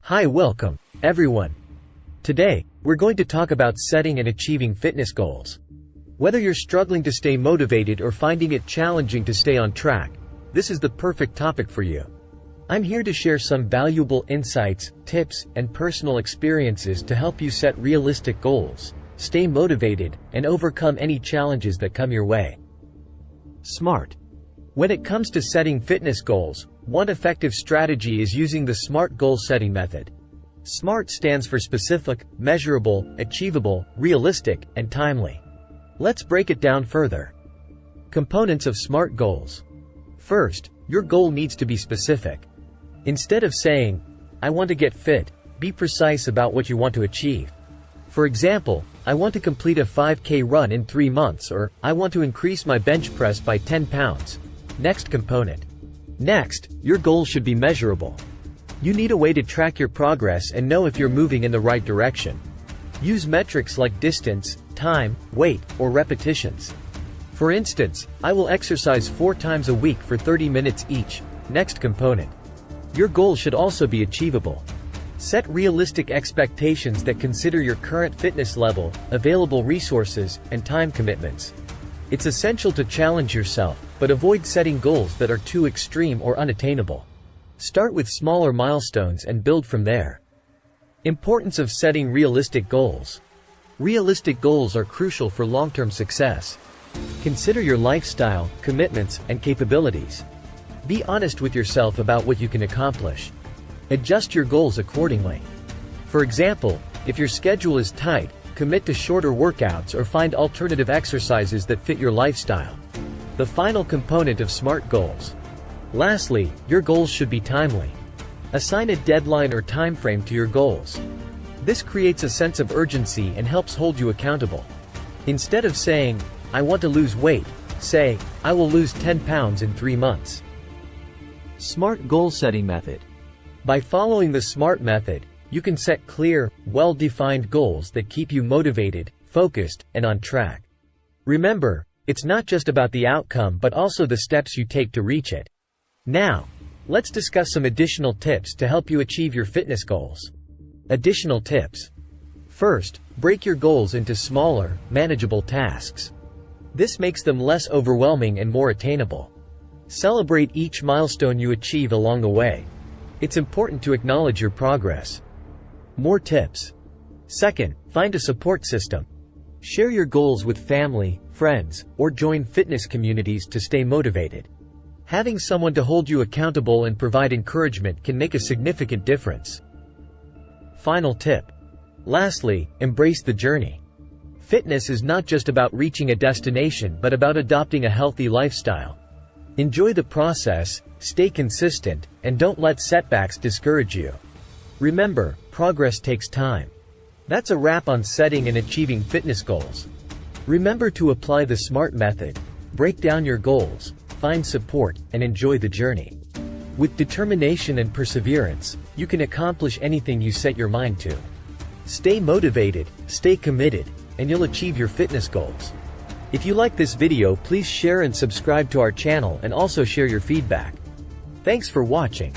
Hi, welcome, everyone. Today, we're going to talk about setting and achieving fitness goals. Whether you're struggling to stay motivated or finding it challenging to stay on track, this is the perfect topic for you. I'm here to share some valuable insights, tips, and personal experiences to help you set realistic goals, stay motivated, and overcome any challenges that come your way. SMART. When it comes to setting fitness goals, one effective strategy is using the SMART goal-setting method. SMART stands for specific, measurable, achievable, realistic, and timely. Let's break it down further. Components of SMART goals. First, your goal needs to be specific. Instead of saying, "I want to get fit," be precise about what you want to achieve. For example, "I want to complete a 5K run in 3 months," or "I want to increase my bench press by 10 pounds. Next component. Next, your goal should be measurable. You need a way to track your progress and know if you're moving in the right direction. Use metrics like distance, time, weight, or repetitions. For instance, "I will exercise 4 times a week for 30 minutes each." Next component. Your goal should also be achievable. Set realistic expectations that consider your current fitness level, available resources, and time commitments. It's essential to challenge yourself, but avoid setting goals that are too extreme or unattainable. Start with smaller milestones and build from there. Importance of setting realistic goals. Realistic goals are crucial for long-term success. Consider your lifestyle, commitments, and capabilities. Be honest with yourself about what you can accomplish. Adjust your goals accordingly. For example, if your schedule is tight, commit to shorter workouts or find alternative exercises that fit your lifestyle. The final component of SMART goals. Lastly, your goals should be timely. Assign a deadline or time frame to your goals. This creates a sense of urgency and helps hold you accountable. Instead of saying, "I want to lose weight," say, "I will lose 10 pounds in 3 months." SMART goal setting method. By following the SMART method, you can set clear, well-defined goals that keep you motivated, focused, and on track. Remember, it's not just about the outcome but also the steps you take to reach it. Now, let's discuss some additional tips to help you achieve your fitness goals. Additional tips. First, break your goals into smaller, manageable tasks. This makes them less overwhelming and more attainable. Celebrate each milestone you achieve along the way. It's important to acknowledge your progress. More tips. Second, find a support system. Share your goals with family, friends, or join fitness communities to stay motivated. Having someone to hold you accountable and provide encouragement can make a significant difference. Final tip. Lastly, embrace the journey. Fitness is not just about reaching a destination but about adopting a healthy lifestyle. Enjoy the process, stay consistent, and don't let setbacks discourage you. Remember, progress takes time. That's a wrap on setting and achieving fitness goals. Remember to apply the SMART method, break down your goals, find support, and enjoy the journey. With determination and perseverance, you can accomplish anything you set your mind to. Stay motivated, stay committed, and you'll achieve your fitness goals. If you like this video, please share and subscribe to our channel and also share your feedback. Thanks for watching.